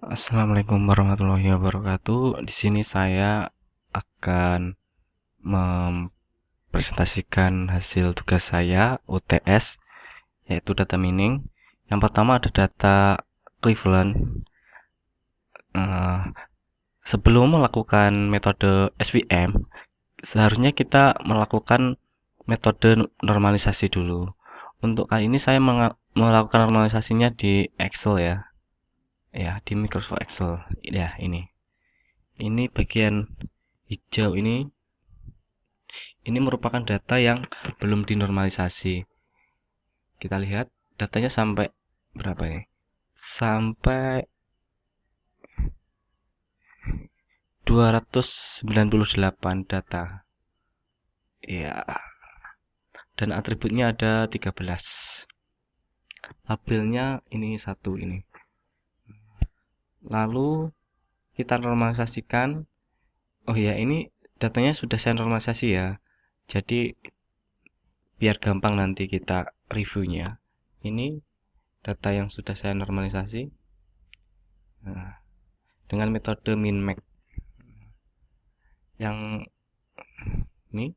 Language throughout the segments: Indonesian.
Assalamualaikum warahmatullahi wabarakatuh. Di sini saya akan mempresentasikan hasil tugas saya UTS, yaitu data mining. Yang pertama ada data Cleveland. Eh, Sebelum melakukan metode SVM, seharusnya kita melakukan metode normalisasi dulu. Untuk kali ini saya melakukan normalisasinya di Excel ya. Ya, di Microsoft Excel. Ya, ini. Ini bagian hijau ini merupakan data yang belum dinormalisasi. Kita lihat datanya sampai berapa ini? Sampai 298 data. Ya, dan atributnya ada 13. Labelnya ini satu ini. Lalu kita normalisasikan. Oh ya, ini datanya sudah saya normalisasi ya. Jadi biar gampang nanti kita reviewnya. Ini data yang sudah saya normalisasi. Nah, dengan metode min-max yang ini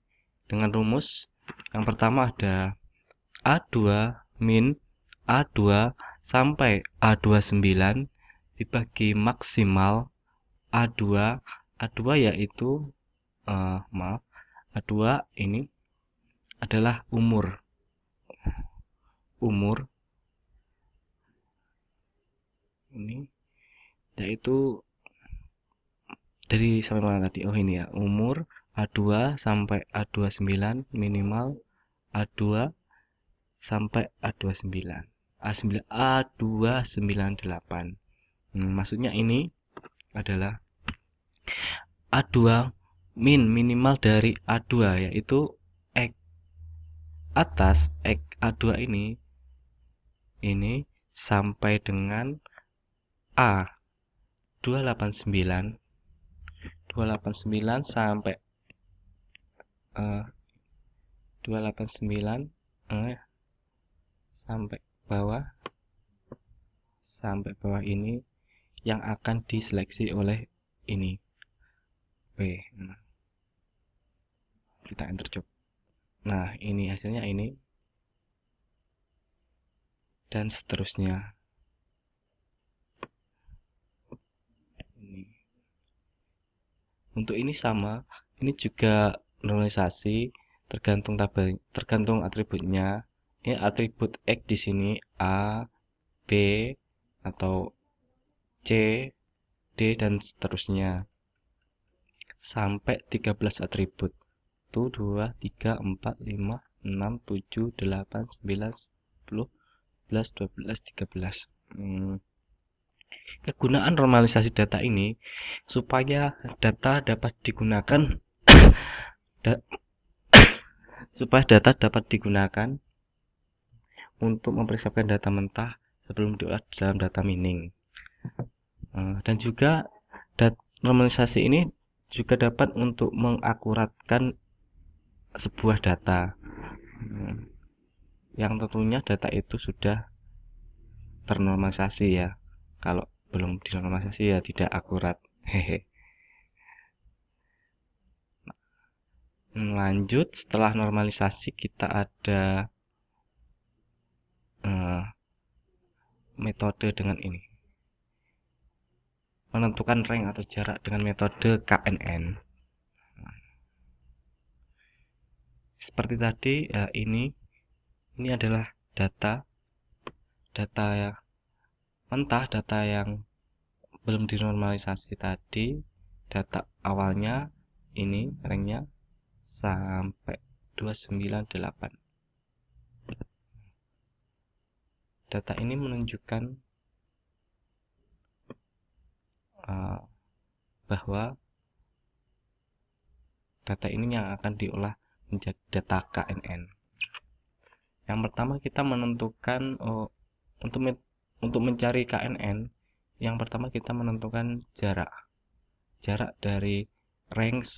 dengan rumus yang pertama ada A2 min A2 sampai A29 dibagi maksimal A2. A2 yaitu A2 ini adalah umur ini, yaitu dari sampai mana tadi? Oh ini ya, umur A2 sampai A29 minimal A2 sampai A29. A298. Maksudnya ini adalah A2 minimal dari A2 yaitu X atas X A2 ini sampai dengan A289 sampai 289 sampai bawah ini yang akan diseleksi oleh ini B. Kita enter coba. Nah, ini hasilnya ini dan seterusnya. Ini. Untuk ini sama, ini juga normalisasi tergantung atributnya. Ini atribut X di sini A, B atau C, D dan seterusnya. Sampai 13 atribut. 1 2 3 4 5 6 7 8 9 10 11 12 13. Kegunaan normalisasi data ini supaya data dapat digunakan untuk mempersiapkan data mentah sebelum diolah dalam data mining. Dan juga normalisasi ini juga dapat untuk mengakuratkan sebuah data yang tentunya data itu sudah ternormalisasi ya. Kalau belum dinormalisasi ya tidak akurat. Hehe. Lanjut, setelah normalisasi kita ada metode dengan ini, menentukan rank atau jarak dengan metode KNN. Seperti tadi ini adalah data yang mentah, data yang belum dinormalisasi tadi. Data awalnya ini ranknya sampai 298. Data ini menunjukkan bahwa data ini yang akan diolah menjadi data KNN. Yang pertama kita menentukan untuk mencari KNN, yang pertama kita menentukan jarak dari range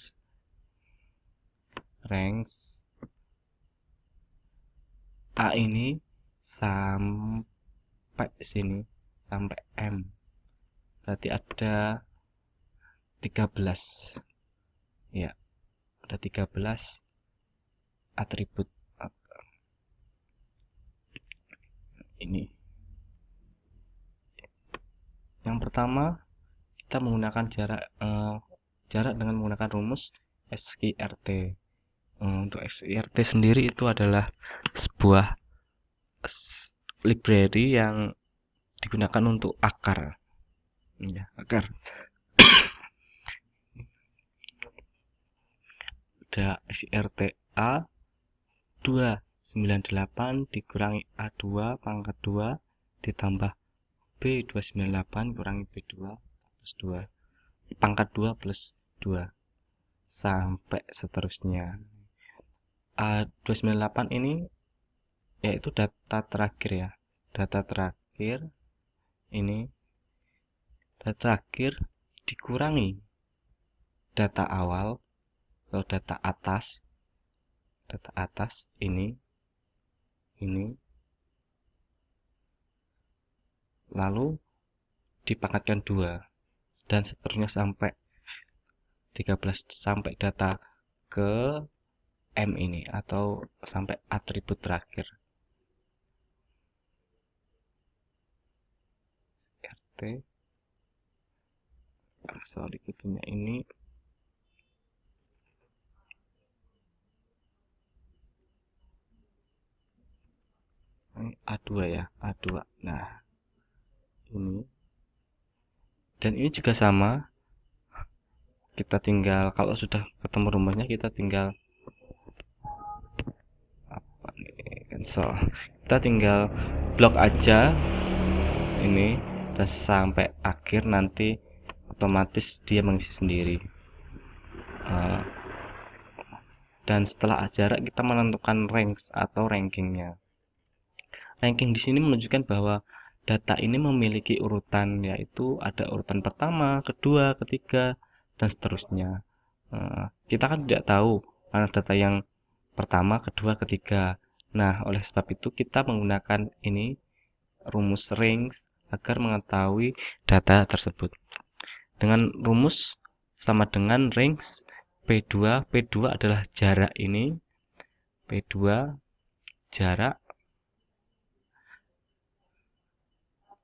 A ini sampai sini, sampai M. berarti ada 13. Ya, ada 13 atribut ini. Yang pertama, kita menggunakan jarak dengan menggunakan rumus SQRT. Untuk SQRT sendiri itu adalah sebuah library yang digunakan untuk akar. Ya, akar. Ada SQRT A 298 dikurangi A2 pangkat 2 ditambah B298 kurangi B2 plus 2 pangkat 2 plus 2 sampai seterusnya. A298 ini yaitu data terakhir ya. Data terakhir ini data terakhir dikurangi data awal atau data atas ini lalu dipangkatkan 2 dan seterusnya sampai 13 sampai data ke M ini atau sampai atribut terakhir. RT sorry punya ini A2 ya, A2. Nah, ini dan ini juga sama, kita tinggal kalau sudah ketemu rumusnya kita tinggal apa nih, cancel, kita tinggal blok aja ini dan sampai akhir nanti otomatis dia mengisi sendiri. Dan setelah jarak kita menentukan range atau rankingnya. Ranking di sini menunjukkan bahwa data ini memiliki urutan, yaitu ada urutan pertama, kedua, ketiga, dan seterusnya. Kita kan tidak tahu mana data yang pertama, kedua, ketiga. Nah, oleh sebab itu kita menggunakan ini rumus range agar mengetahui data tersebut. Dengan rumus sama dengan range P2 adalah jarak ini, P2 jarak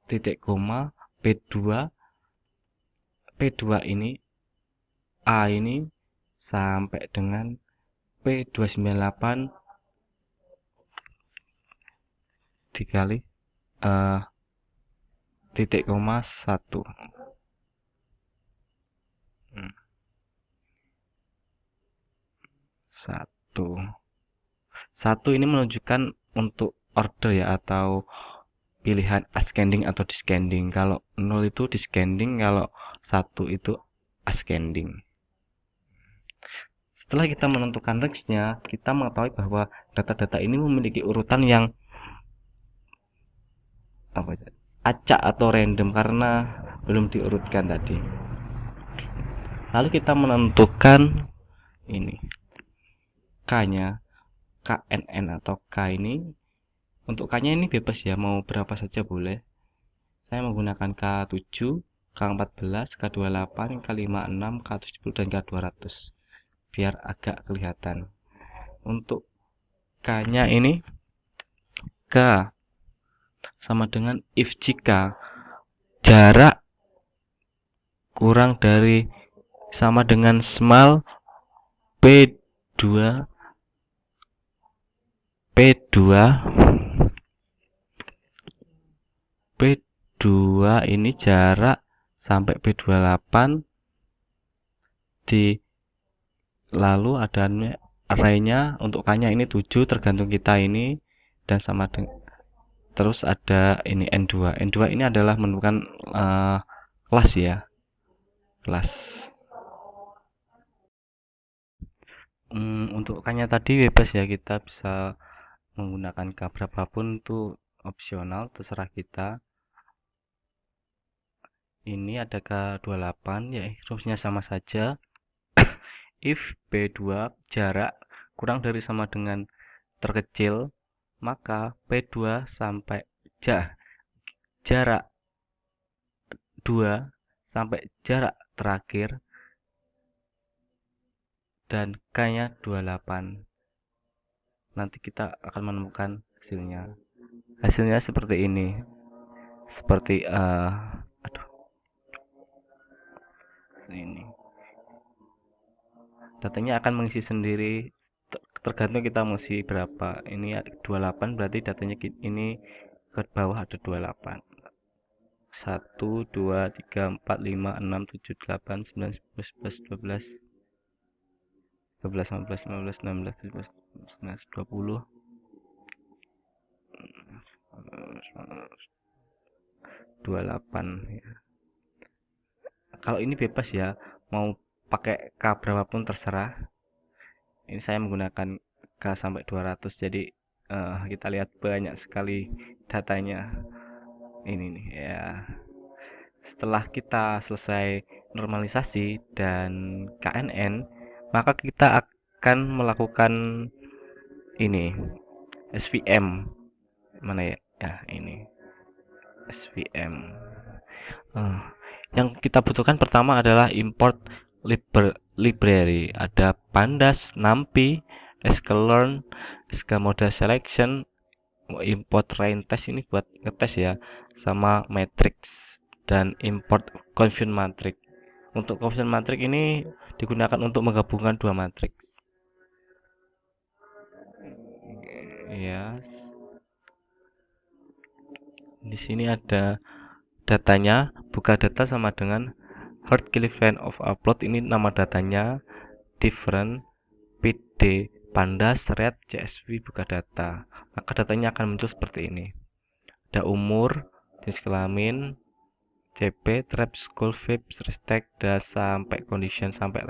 titik koma P2 ini A ini sampai dengan P298 dikali titik koma 1. Satu ini menunjukkan untuk order ya atau pilihan ascending atau descending. Kalau 0 itu descending, kalau 1 itu ascending. Setelah kita menentukan range-nya, kita mengetahui bahwa data-data ini memiliki urutan yang acak atau random karena belum diurutkan tadi. Lalu kita menentukan ini K-nya, KNN atau K ini. Untuk K-nya ini bebas ya, mau berapa saja boleh. Saya menggunakan K7, K14, K28, K56, K70 dan K200 biar agak kelihatan. Untuk K-nya ini K sama dengan if jika jarak kurang dari sama dengan small P2 ini jarak sampai P28 lalu ada arraynya untuk K-nya ini 7 tergantung kita ini dan sama dengan terus ada ini N2 ini adalah menentukan kelas ya, kelas. Untuk K-nya tadi bebas ya, kita bisa menggunakan K berapapun, itu opsional, terserah kita. Ini ada K28 ya, rumusnya sama saja. If P2 jarak kurang dari sama dengan terkecil, maka P2 sampai jarak 2 sampai jarak terakhir dan K-nya 28. Nanti kita akan menemukan hasilnya. Hasilnya seperti ini. Seperti aduh, ini. Datanya akan mengisi sendiri tergantung kita mengisi berapa. Ini 28 berarti datanya ini ke bawah ada 28. 1 2 3 4 5 6 7 8 9 10 11 12 13 14 15 16 17 19 20 28 ya. Kalau ini bebas ya, mau pakai K berapapun terserah. Ini saya menggunakan K sampai 200, jadi kita lihat banyak sekali datanya. Ini nih ya. Setelah kita selesai normalisasi dan KNN, maka kita akan melakukan ini SVM. Mana ya? Ya, ini SVM. Yang kita butuhkan pertama adalah import library. Ada pandas, numpy, sklearn, model selection, import rain test ini buat ngetes ya, sama matrix dan import confusion matrix. Untuk confusion matrix ini digunakan untuk menggabungkan dua matrix. Ya, di sini ada datanya. Buka data sama dengan hard client of upload, ini nama datanya, different pd pandas red csv buka data. Maka datanya akan muncul seperti ini. Ada umur, jenis kelamin, CP, trap, school, VIP, hashtag, das, sampai condition, sampai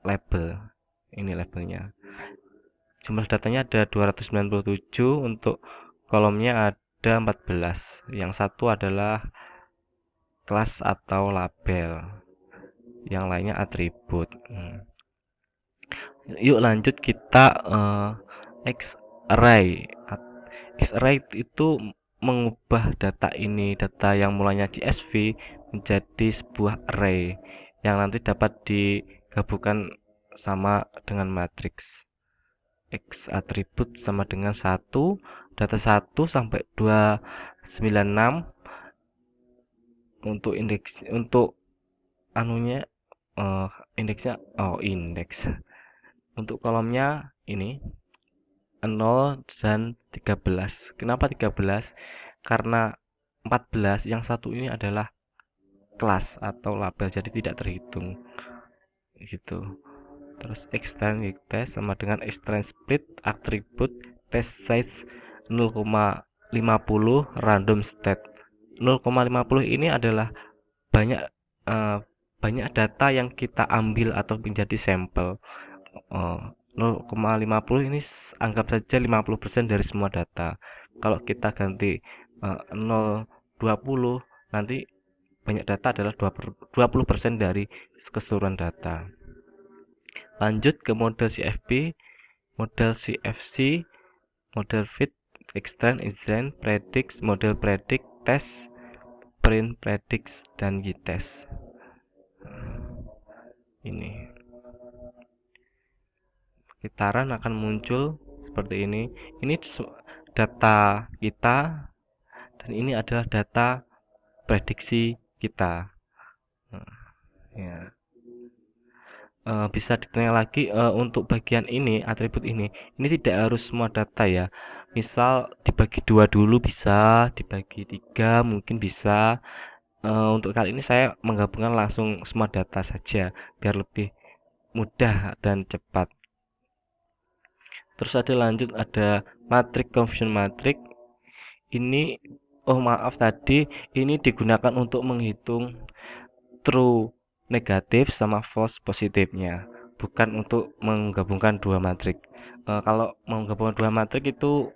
label. Ini labelnya. Jumlah datanya ada 297, untuk kolomnya ada 14. Yang satu adalah kelas atau label, yang lainnya atribut. Yuk lanjut kita X-array. X-array itu mengubah data ini, data yang mulanya di SV menjadi sebuah array yang nanti dapat digabungkan sama dengan matriks. X atribut sama dengan 1, data 1 sampai 296 untuk indeks, untuk anunya indeksnya indeks. Untuk kolomnya ini 0 dan 13. Kenapa 13? Karena 14 yang satu ini adalah kelas atau label, jadi tidak terhitung gitu. Terus extend test sama dengan extend split atribut test size 0,50 random state. 0,50 ini adalah banyak banyak data yang kita ambil atau menjadi sampel. 0,50 ini anggap saja 50% dari semua data. Kalau kita ganti 0,20, nanti banyak data adalah 20% dari keseluruhan data. Lanjut ke model CFP, model CFC, model fit, extend, instance, predict, model predict, test, print, predict, dan y-test. Ini sekitaran akan muncul seperti ini. Ini data kita dan ini adalah data prediksi kita. Ya. Bisa ditanya lagi untuk bagian ini, atribut ini tidak harus semua data ya. Misal dibagi dua dulu bisa, dibagi tiga mungkin bisa. Untuk kali ini saya menggabungkan langsung semua data saja biar lebih mudah dan cepat. Terus ada matrix confusion matrix. Ini maaf tadi, ini digunakan untuk menghitung true negatif sama false positifnya, bukan untuk menggabungkan dua matrik. Kalau menggabungkan dua matrik itu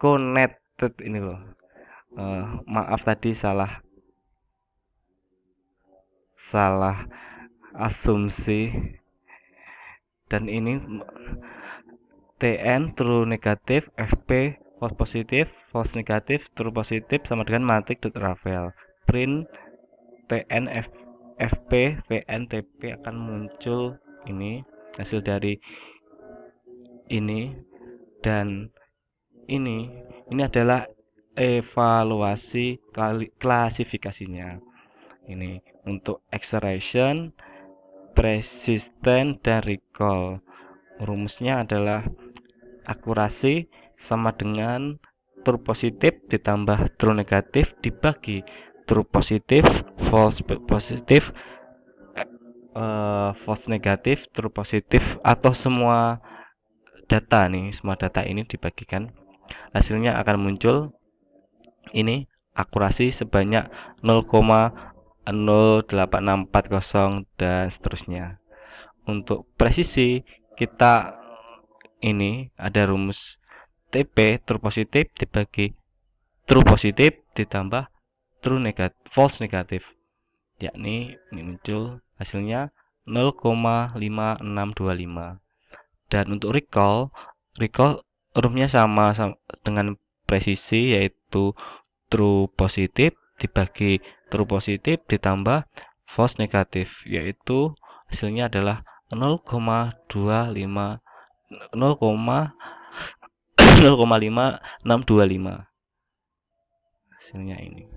connected ini loh. Maaf tadi salah asumsi. Dan ini TN true negatif, FP false positif, false negatif, true positif sama dengan matrik.ravel. print PNF FP VNTP akan muncul ini hasil dari ini, dan ini adalah evaluasi klasifikasinya. Ini untuk acceleration, persistent, dan recall. Rumusnya adalah akurasi sama dengan true positif ditambah true negatif dibagi true positif, false positif, false negatif, true positif, atau semua data ini dibagikan, hasilnya akan muncul ini akurasi sebanyak 0,08640 dan seterusnya. Untuk presisi kita ini ada rumus TP true positif dibagi true positif ditambah true negatif, false negatif, yakni ini muncul hasilnya 0,5625. Dan untuk recall rumusnya sama dengan presisi, yaitu true positif dibagi true positif ditambah false negatif, yaitu hasilnya adalah 0,25 0,5625 hasilnya ini.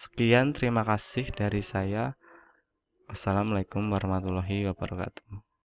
Sekian, terima kasih dari saya. Wassalamualaikum warahmatullahi wabarakatuh.